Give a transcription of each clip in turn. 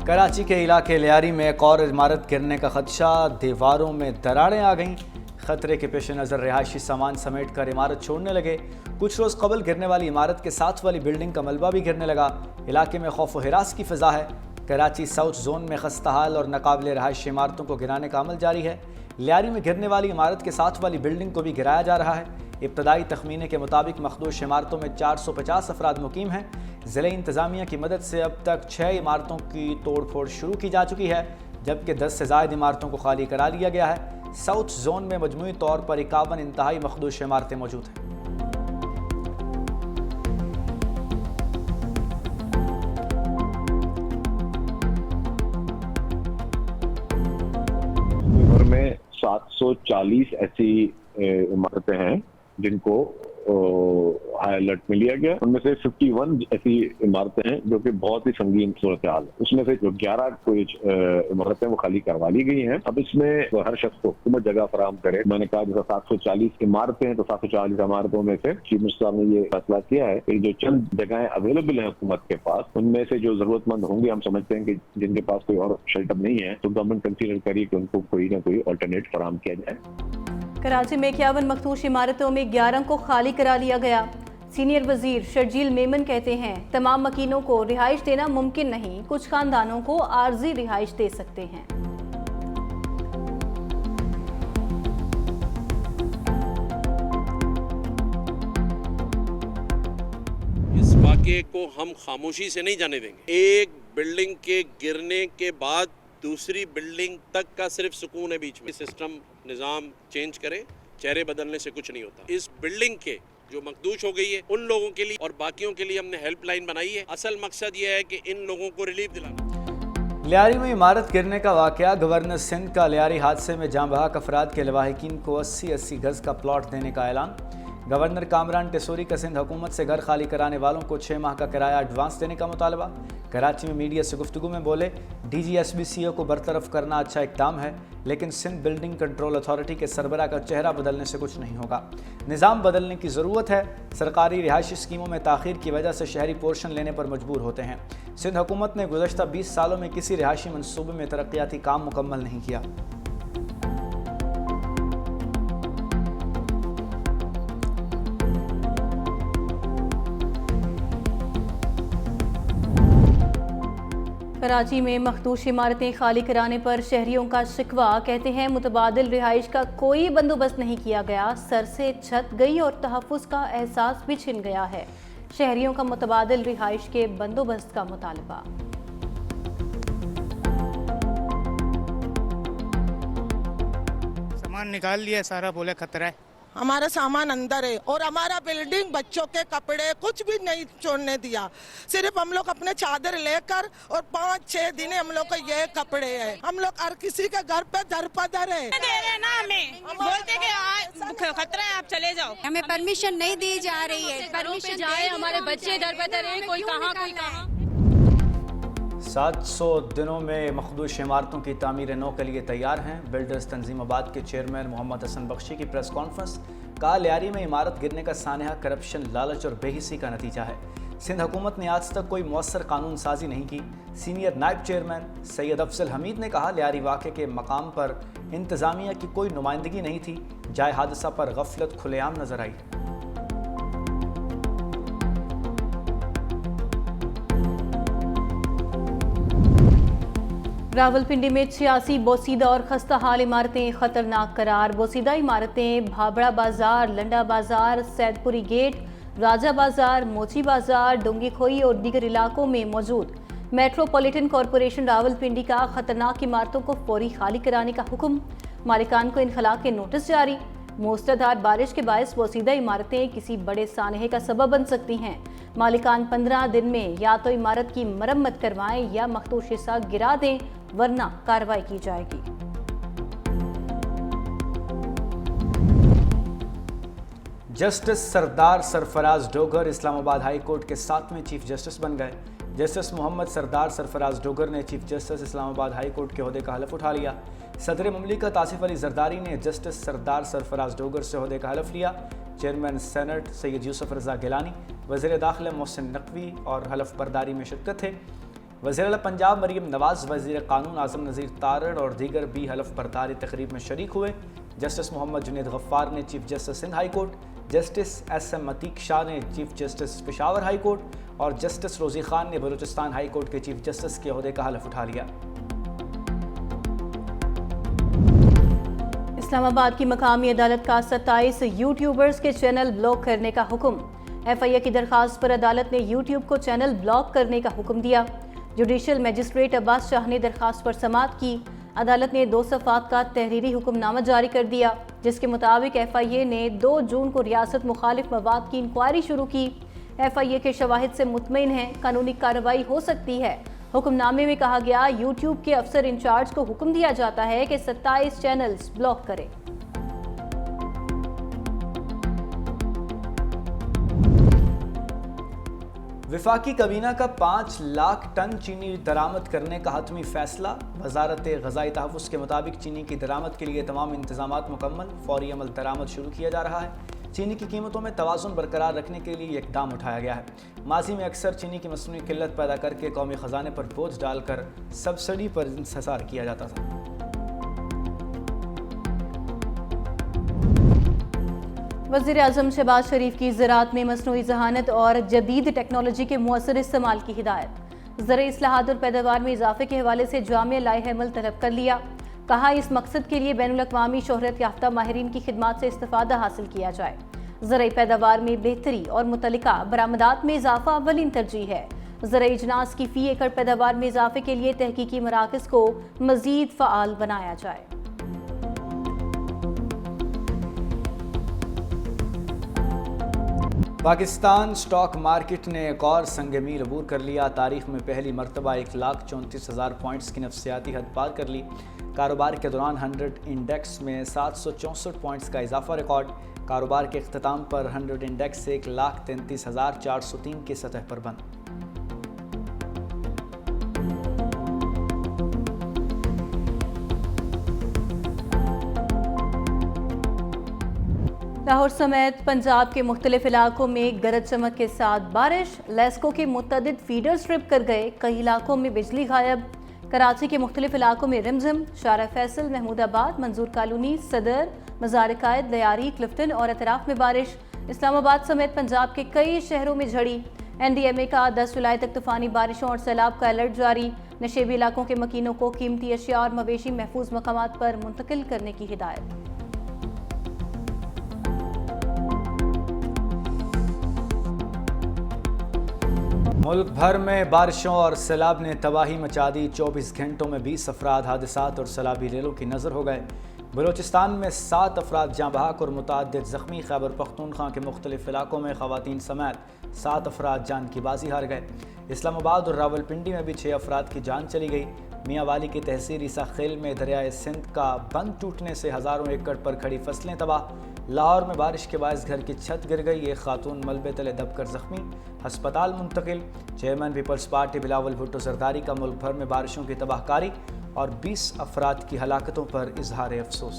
कराची के इलाके लियारी में एक और इमारत गिरने का खदशा, दीवारों में दरारें आ गईं। खतरे के पेश नज़र रिहायशी सामान समेट कर इमारत छोड़ने लगे। कुछ रोज़ कबल गिरने वाली इमारत के साथ वाली बिल्डिंग का मलबा भी गिरने लगा। इलाके में खौफ व हिरास की फ़िज़ा है। कराची साउथ जोन में खस्ताहाल और नाकाबिले रिहायशी इमारतों को गिराने का अमल जारी है। लियारी में गिरने वाली इमारत के साथ वाली बिल्डिंग को भी गिराया जा रहा है। इब्तदाई तखमीने के मुताबिक मखदूश इमारतों में 450 अफराद मुकीम हैं। ज़िले इंतज़ामिया की मदद से अब तक 6 इमारतों की तोड़ फोड़ शुरू की जा चुकी है, जबकि 10 से ज़ायद इमारतों को खाली करा लिया गया है। साउथ जोन में मजमूई तौर पर 51 इंतहाई मखदूश इमारतें मौजूद हैं। भर में 740 ऐसी इमारतें हैं जिनको हाई अलर्ट में लिया गया। उनमें से 51 ऐसी इमारतें हैं जो कि बहुत ही संगीन सूरत हाल है। उसमें से जो 11 कुछ इमारतें वो खाली करवा ली गई हैं। अब इसमें हर शख्स को हुकूमत जगह फराहम करे। मैंने कहा जैसा 740 इमारतें हैं तो 740 इमारतों में से चीफ मिनिस्टर साहब ने ये फैसला किया है कि जो चंद जगहें अवेलेबल हैं हुकूमत के पास, उनमें से जो जरूरतमंद होंगे, हम समझते हैं कि जिनके पास कोई और शेल्टर नहीं है, तो गवर्नमेंट कंसीडर करिए कि उनको कोई ना कोई अल्टरनेट फराहम किया जाए। कराची में 51 मखदूश इमारतों में 11 को खाली करा लिया गया। सीनियर वजीर शर्जील मेमन कहते हैं तमाम मकीनों को रिहाइश देना मुमकिन नहीं, कुछ खानदानों को आर्जी रिहाइश दे सकते हैं। इस वाक़े को हम खामोशी से नहीं जाने देंगे। एक बिल्डिंग के गिरने के बाद दूसरी बिल्डिंग तक का सिर्फ सुकून है बीच में। सिस्टम निज़ाम चेंज करें, चेहरे बदलने से कुछ नहीं होता। इस बिल्डिंग के जो मखदूश हो गई है उन लोगों के लिए और बाकियों के लिए हमने हेल्पलाइन बनाई है। असल मकसद ये है कि इन लोगों को रिलीफ दिलाना। लियारी में इमारत गिरने का वाक़या, गवर्नर सिंध का लियारी हादसे में जाँ बहक अफराद के लवाहिकीन को 80-80 गज़ का प्लॉट देने का ऐलान। गवर्नर कामरान टेसूरी का सिंध हुकूमत से घर खाली कराने वालों को 6 माह का किराया एडवांस देने का मुतालबा। कराची में मीडिया से गुफ्तगू में बोले DGSBCO को बरतरफ करना अच्छा इक़दाम है, लेकिन सिंध बिल्डिंग कंट्रोल अथॉरिटी के सरबरा का चेहरा बदलने से कुछ नहीं होगा। निज़ाम बदलने की ज़रूरत है। सरकारी रिहायशी स्कीमों में ताख़ीर की वजह से शहरी पोर्शन लेने पर मजबूर होते हैं। सिंध हुकूमत ने गुज़श्ता 20 सालों में किसी रिहायशी मनसूबे में तरक्याती काम मुकम्मल नहीं किया। कराची में मखदूश इमारतें खाली कराने पर शहरियों का शिकवा, कहते हैं मुतबादिल रिहाइश का कोई बंदोबस्त नहीं किया गया, सर से छत गई और तहफ़्फ़ुज़ का एहसास भी छिन गया है। शहरियों का मुतबादिल रिहाइश के बंदोबस्त का मुतालबा। सामान निकाल लिया सारा, बोले खतरा है। हमारा सामान अंदर है और हमारा बिल्डिंग, बच्चों के कपड़े कुछ भी नहीं छोड़ने दिया। सिर्फ हम लोग अपने चादर लेकर और 5-6 दिन हम लोग को ये कपड़े हैं। हम लोग हर किसी के घर पे दरपदर है। दे रहे ना हमें, बोलते कि खतरा है आप चले जाओ। हमें परमिशन नहीं दी जा रही है। परमिशन जाए, हमारे बच्चे दरपदर है, कोई कहाँ कोई कहाँ। 700 दिनों में मखदूश इमारतों की तामीर नौ के लिए तैयार हैं। बिल्डर्स तंजीमाबाद के चेयरमैन मोहम्मद हसन बख्शी की प्रेस कॉन्फ्रेंस। कहा लियारी में इमारत गिरने का सानहा करप्शन, लालच और बेहिसी का नतीजा है। सिंध हुकूमत ने आज तक कोई मौसर कानून साजी नहीं की। सीनियर नायब चेयरमैन सैयद अफजल हमीद ने कहा लियारी वाक़े के मकाम पर इंतज़ामिया की कोई नुमाइंदगी नहीं थी। जाए हादसा पर गफलत खुलेआम नजर आई। रावलपिंडी में 86 बोसीदा और खस्ता हाल इमारतें खतरनाक करार। बोसीदा इमारतें भाबड़ा बाजार, लंडा बाजार, सैदपुरी गेट, राजा बाजार, मोची बाजार, डोंगी खोई और दीगर इलाकों में मौजूद। मेट्रोपॉलिटन कॉरपोरेशन रावलपिंडी का खतरनाक इमारतों को फौरी खाली कराने का हुक्म। मालिकान को इनखला के नोटिस जारी। मूसलाधार बारिश के बायस बोसीदा इमारतें किसी बड़े सानहे का सबब बन सकती हैं। मालिकान 15 दिन में या तो इमारत की मरम्मत करवाएं या मखदूश हिस्सा गिरा दें, वरना कार्रवाई की जाएगी। जस्टिस सरदार सरफराज डोगर इस्लामाबाद हाई कोर्ट के 7वें चीफ जस्टिस बन गए। जस्टिस मोहम्मद सरदार सरफराज डोगर ने chief justice Islamabad high court के ओहदे का हलफ उठा लिया। सदर मुमलिकत आसिफ अली जरदारी ने जस्टिस सरदार सरफराज डोगर से ओहदे का हलफ लिया। चेयरमैन सेनेट सैयद यूसुफ रजा गिलानी, वज़ीर दाखिला मोहसिन नकवी और हलफ बर्दारी में शिरकत थे। वज़ीर आला पंजाब मरीम नवाज, वज़ीर कानून आज़म नज़ीर तारड़ और दीगर भी हलफ बर्दारी तकरीब में शरीक हुए। जस्टिस मोहम्मद जुनैद गफ्फार ने chief justice Sindh high court, justice SM Atiq Shah ने chief justice Peshawar high court और जस्टिस रोज़ी खान ने बलूचिस्तान हाई कोर्ट के चीफ जस्टिस के ओहदे का हलफ उठा लिया। इस्लामाबाद की मकामी अदालत का 27 यूट्यूबर्स के चैनल ब्लॉक करने का हुक्म। FIA की दरखास्त पर अदालत ने यूट्यूब को चैनल ब्लॉक करने का हुक्म दिया। जुडिशल मजिस्ट्रेट अब्बास शाह ने दरखास्त पर समाअत की। अदालत ने 2 सफ़ात का तहरीरी हुक्मनामा जारी कर दिया, जिसके मुताबिक FIA ने 2 जून को रियासत मुखालिफ मवाद की इंक्वायरी शुरू की। FIA के शवाहिद से मुतमईन है, कानूनी कार्रवाई हो सकती है। हुक्मनामे में कहा गया, यूट्यूब के अफसर इंचार्ज को हुक्म दिया जाता है कि 27 चैनल्स ब्लॉक करें। विफाकी काबीना का 5 लाख टन चीनी दरामद करने का हतमी फैसला। वजारत ग़ज़ाई तहफ़्फ़ुज़ के मुताबिक चीनी की दरामद के लिए तमाम इंतज़ामात मुकम्मल, फौरी अमल दरामद शुरू किया जा रहा है। चीनी की कीमतों में तवाज़ुन बरकरार रखने के लिए इक़दाम उठाया गया है। माज़ी में अक्सर चीनी की मसनूई किल्लत पैदा करके कौमी ख़जाने पर बोझ डालकर सब्सिडी पर इंहिसार किया जाता था। वज़ीर आज़म शहबाज शरीफ की ज़राअत में मसनूई ज़हानत और जदीद टेक्नोलॉजी के मुअस्सर इस्तेमाल की हिदायत। ज़राई इस्लाहात और पैदावार में इजाफे के हवाले से जामिया लाए अमल तलब कर लिया। कहा, इस मकसद के लिए बैनुल-अक़वामी शोहरत याफ्ता माहिरीन की खिदमात से इस्तिफ़ादा हासिल किया जाए। ज़राई पैदावार में बेहतरी और मुतल्लिका बरामदात में इजाफा अव्वलीन तरजीह है। ज़राई इजनास की फ़ी एकड़ पैदावार में इजाफे के लिए तहकीकी मराकज़ को मज़ीद फ़आल बनाया जाए। पाकिस्तान स्टॉक मार्केट ने एक और संग मील अबूर कर लिया। तारीख में पहली मरतबा 1,34,000 पॉइंट्स की नफसियाती हद पार कर ली। कारोबार के दौरान 100 इंडेक्स में 764 पॉइंट्स का इजाफा रिकॉर्ड। कारोबार के अख्ताम पर 100 इंडेक्स 1,33,403 की सतह पर बंद। लाहौर समेत पंजाब के मुख्तलिफ इलाकों में गरज चमक के साथ बारिश। लेस्को के मुतअद्दिद फीडर स्ट्रिप कर गए, कई इलाकों में बिजली गायब। कराची के मुख्तलिफ इलाकों में रिमझिम। शारा फैसल, महमूदाबाद, मंजूर कॉलोनी, सदर, मज़ार कायद, लियारी, क्लिफ्टन और अतराफ में बारिश। इस्लामाबाद समेत पंजाब के कई शहरों में झड़ी। NDMA का 10 जुलाई तक तूफानी बारिशों और सैलाब का अलर्ट जारी। नशेबी इलाकों के मकीनों को कीमती अशिया और मवेशी महफूज मकामात पर मुंतकिल करने की हिदायत। मुल्क भर में बारिशों और सैलाब ने तबाही मचा दी। 24 घंटों में 20 अफराद हादसात और सैलाबी रेलों की नज़र हो गए। बलूचिस्तान में 7 अफराद जाँ बहक और मुतअद्दिद ज़ख्मी। खैबर पख्तूनख्वा के मुख्तलिफ इलाकों में ख़वातीन समेत 7 अफराद जान की बाजी हार गए। इस्लामाबाद और रावलपिंडी में भी 6 अफराद की जान चली गई। मियाँ वाली की तहसील ईसा खेल में दरियाए सिंध का बंद टूटने से हज़ारों एकड़ पर खड़ी फसलें तबाह। लाहौर में बारिश के बायस घर की छत गिर गई। एक खातून मलबे तले दबकर जख्मी, हस्पताल मुंतकिल। चेयरमैन पीपल्स पार्टी बिलावल भुट्टो जरदारी का मुल्क भर में बारिशों की तबाहकारी और 20 अफराद की हलाकतों पर इजहार अफसोस।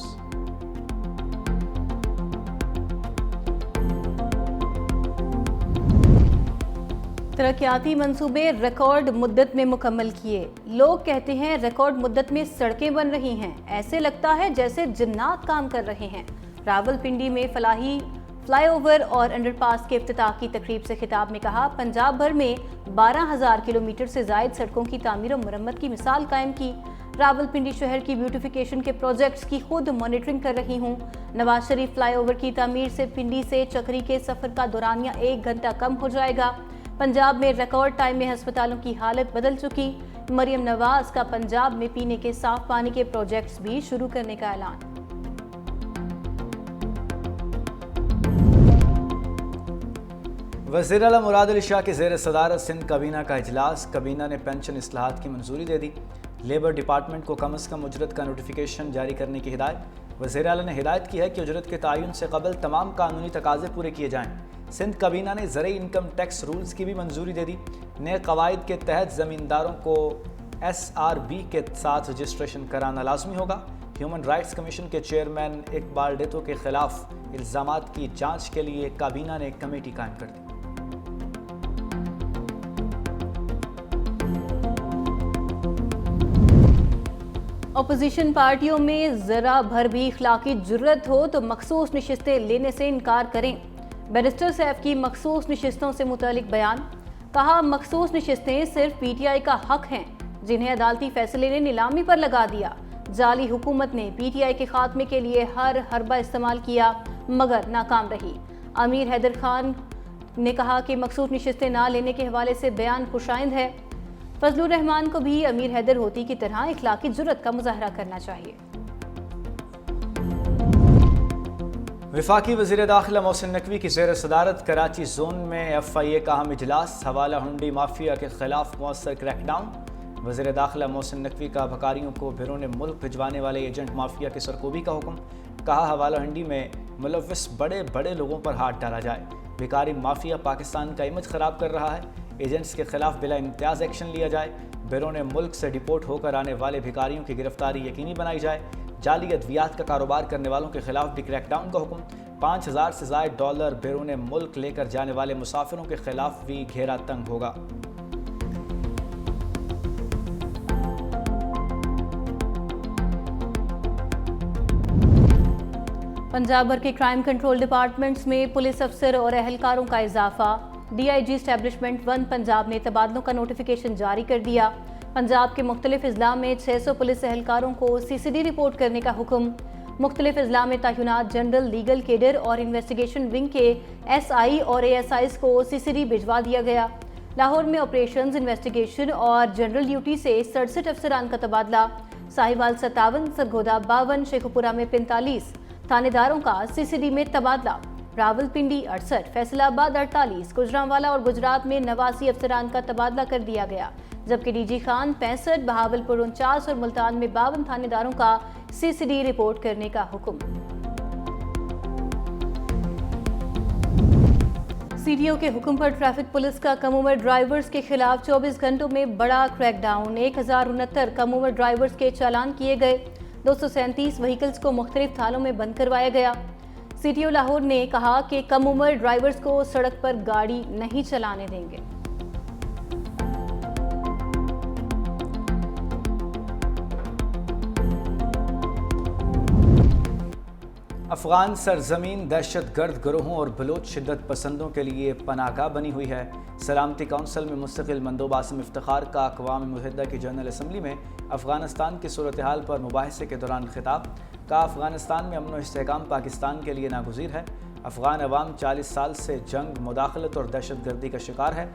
तरक्याती मंसूबे रिकॉर्ड मुद्दत में मुकम्मल किए। लोग कहते हैं रिकॉर्ड मुद्दत में सड़कें बन रही हैं, ऐसे लगता है जैसे जिन्नात काम कर रहे हैं। रावलपिंडी में फलाही फ्लाईओवर और अंडरपास के इफ्तिताह की तकरीब से खिताब में कहा, पंजाब भर में 12,000 किलोमीटर से जायद सड़कों की तामीर और मुरम्मत की मिसाल कायम की। रावलपिंडी शहर की ब्यूटिफिकेशन के प्रोजेक्ट्स की खुद मॉनिटरिंग कर रही हूँ। नवाज शरीफ फ्लाईओवर की तामीर से पिंडी से चक्री के सफ़र का दौरानिया 1 घंटा कम हो जाएगा। पंजाब में रिकॉर्ड टाइम में अस्पतालों की हालत बदल चुकी। मरियम नवाज का पंजाब में पीने के साफ पानी के प्रोजेक्ट्स भी शुरू करने का ऐलान। वज़ीर आला मुराद अली शाह के ज़ेर सदारत सिंध काबीना का इजलास। काबीना ने पेंशन इस्लाहात की मंजूरी दे दी। लेबर डिपार्टमेंट को कम अज़ कम उजरत का नोटिफिकेशन जारी करने की हिदायत। वज़ीर आला ने हिदायत की है कि उजरत के तयन से कबल तमाम कानूनी तकाज़े पूरे किए जाएँ। सिंध काबीना ने ज़रई इनकम टैक्स रूल्स की भी मंजूरी दे दी। नए कवायद के तहत ज़मींदारों को SRB के साथ रजिस्ट्रेशन कराना लाजमी होगा। ह्यूमन राइट्स कमीशन के चेयरमैन इकबाल डेतो के खिलाफ इल्ज़ामात की जांच के लिए काबीना ने एक कमेटी कायम कर दी। अपोजिशन पार्टियों में जरा भर भी इखलाकी जुर्रत हो तो मखसूस नशिस्तें लेने से इनकार करें। बैरिस्टर सैफ की मखसूस नशिस्तों से मुतालिक बयान। कहा, मखसूस नशिस्तें सिर्फ पीटीआई का हक हैं जिन्हें अदालती फैसले ने नीलामी पर लगा दिया। जाली हुकूमत ने पीटीआई के खात्मे के लिए हर हरबा इस्तेमाल किया मगर नाकाम रही। अमीर हैदर खान ने कहा कि मखसूस नशिस्तें ना लेने के हवाले से बयान खुशाइंद है। फजलुर रहमान को भी अमीर हैदर होती की तरह इखलाकी जुर्रत का मुजाहरा करना चाहिए। वफाकी वज़ीर दाखिला मोहसिन नकवी की ज़ेर सदारत कराची जोन में FIA का अहम इजलास। हवाला हुंडी माफिया के खिलाफ मौसर क्रैकडाउन। वज़ीर दाखिला मोहसिन नकवी का बकारियों को बैरून मुल्क भिजवाने वाले एजेंट माफिया की सरकोबी का हुक्म। कहा, हवाला हुंडी में मुलव्विस बड़े बड़े लोगों पर हाथ डाला जाए। भिकारी माफिया पाकिस्तान का इमेज ख़राब कर रहा है। एजेंट्स के खिलाफ बिला इम्तियाज़ एक्शन लिया जाए। बैरून मुल्क से डिपोर्ट होकर आने वाले भिकारियों की गिरफ्तारी यकीनी बनाई जाए। जाली अद्वियात का कारोबार करने वालों के खिलाफ भी क्रैकडाउन का हुक्म। 5000 से ज़ायद डॉलर बैरून मुल्क लेकर जाने वाले मुसाफिरों के खिलाफ भी घेरा तंग होगा। पंजाब भर के क्राइम कंट्रोल डिपार्टमेंट्स में पुलिस अफसर और एहलकारों का इजाफा। DIG एस्टैब्लिशमेंट 1 पंजाब ने तबादलों का नोटिफिकेशन जारी कर दिया। पंजाब के मुख्तलिफ अजला में 600 पुलिस एहलकारों को CCD रिपोर्ट करने का हुक्म। मुख्तलिफ अजला में तैनात जनरल लीगल केडर और इन्वेस्टिगेशन विंग के SI और ASIs को CCD भिजवा दिया गया। लाहौर में ऑपरेशंस, इन्वेस्टिगेशन और जनरल ड्यूटी से 67 अफसरान का तबादला। साहिवाल 57, सरगोदा 52, शेखुपुरा में 45 थानेदारों का CCD में तबादला। रावलपिंडी 68, फैसलाबाद 48, गुजरांवाला और गुजरात में 89 अफसरान का तबादला कर दिया गया, जबकि DG खान 65, बहावलपुर 49 और मुल्तान में 52 थानेदारों का CCD रिपोर्ट करने का हुक्म। CDO के हुक्म पर ट्रैफिक पुलिस का कम उम्र ड्राइवर्स के खिलाफ 24 घंटों में बड़ा क्रैकडाउन। 1069 कम उम्र ड्राइवर्स के चालान किए गए। 237 व्हीकल्स को मुख्तलिफ थालों में बंद करवाया गया। CTO लाहौर ने कहा कि कम उम्र ड्राइवर्स को सड़क पर गाड़ी नहीं चलाने देंगे। अफगान सरजमीन दहशत गर्द गिरोहों और बलोच शिद्दत पसंदों के लिए पनाहगाह बनी हुई है। सलामती कौंसिल में मुस्तकिल मंदोब आसिम इफ्तिखार का अक़वाम मुत्तहिदा की जनरल असम्बली में अफगानिस्तान की सूरत हाल पर मुबाहिसे के दौरान खिताब। का अफगानिस्तान में अमन व इस्तेहकाम पाकिस्तान के लिए नागुज़ीर है। अफगान अवाम 40 साल से जंग, मुदाखलत और दहशत गर्दी का शिकार है।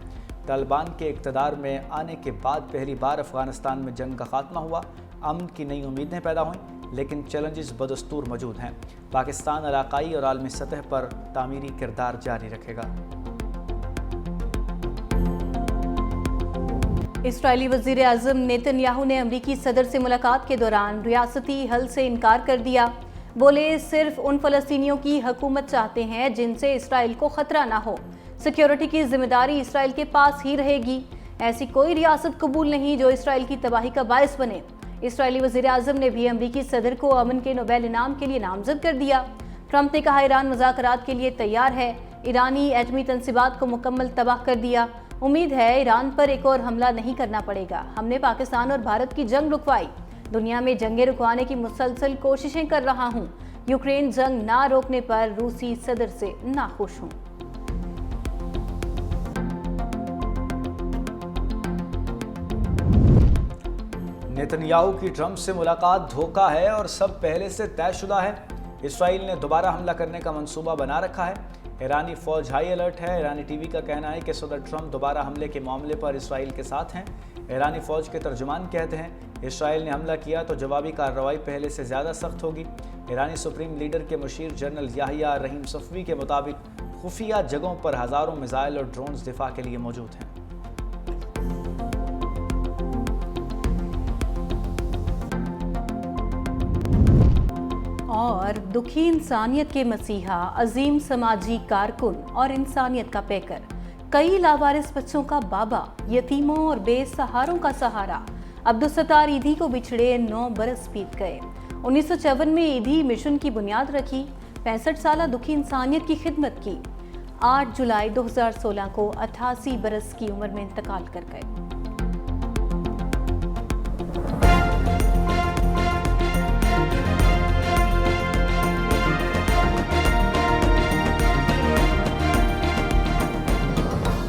तालिबान के इक़्तिदार में आने के बाद पहली बार अफगानिस्तान में जंग का खात्मा हुआ। अमन की नई उम्मीदें पैदा हुईं, लेकिन चैलेंजेस बदस्तूर मौजूद हैं। पाकिस्तान इलाकाई और आलमी सतह पर तामीरी किरदार जारी रखेगा। इस्राएली वज़ीर आज़म नेतन्याहू ने अमरीकी सदर से मुलाकात के दौरान रियासती हल से इनकार कर दिया। बोले, सिर्फ उन फ़लस्तीनियों की हुकूमत चाहते हैं जिनसे इसराइल को ख़तरा ना हो। सिक्योरिटी की जिम्मेदारी इसराइल के पास ही रहेगी। ऐसी कोई रियासत कबूल नहीं जो इसराइल की तबाही का बायस बने। इसराइली वज़ीर आज़म ने भी अमरीकी सदर को अमन के नोबेल इनाम के लिए नामजद कर दिया। ट्रंप ने कहा, ईरान मुज़ाकरात के लिए तैयार है। ईरानी एटमी तंसीबात को मुकम्मल तबाह कर दिया। उम्मीद है ईरान पर एक और हमला नहीं करना पड़ेगा। हमने पाकिस्तान और भारत की जंग रुकवाई। दुनिया में जंगें रुकवाने की मुसलसल कोशिशें कर रहा हूँ। यूक्रेन जंग ना रोकने पर रूसी सदर से नाखुश हूँ। नेतन्याहू की ट्रंप से मुलाकात धोखा है और सब पहले से तयशुदा है। इसराइल ने दोबारा हमला करने का मंसूबा बना रखा है। ईरानी फौज हाई अलर्ट है। ईरानी टीवी का कहना है कि सदर ट्रंप दोबारा हमले के मामले पर इसराइल के साथ हैं। ईरानी फौज के तर्जुमान कहते हैं, इसराइल ने हमला किया तो जवाबी कार्रवाई पहले से ज़्यादा सख्त होगी। ईरानी सुप्रीम लीडर के मुशीर जनरल याहिया रहीम सफ़वी के मुताबिक खुफिया जगहों पर हज़ारों मिसाइल और ड्रोन्स दिफा के लिए मौजूद हैं। और दुखी इंसानियत के मसीहा, अजीम समाजी कारकुन और इंसानियत का पैकर, कई लावारिस बच्चों का बाबा, यतीमों और बेसहारों का सहारा, अब्दुल सत्तार ईदी को बिछड़े 9 बरस बीत गए। 1954 में ईदी मिशन की बुनियाद रखी। 65 साल दुखी इंसानियत की खिदमत की। 8 जुलाई 2016 को 88 बरस की उम्र में इंतकाल कर गए।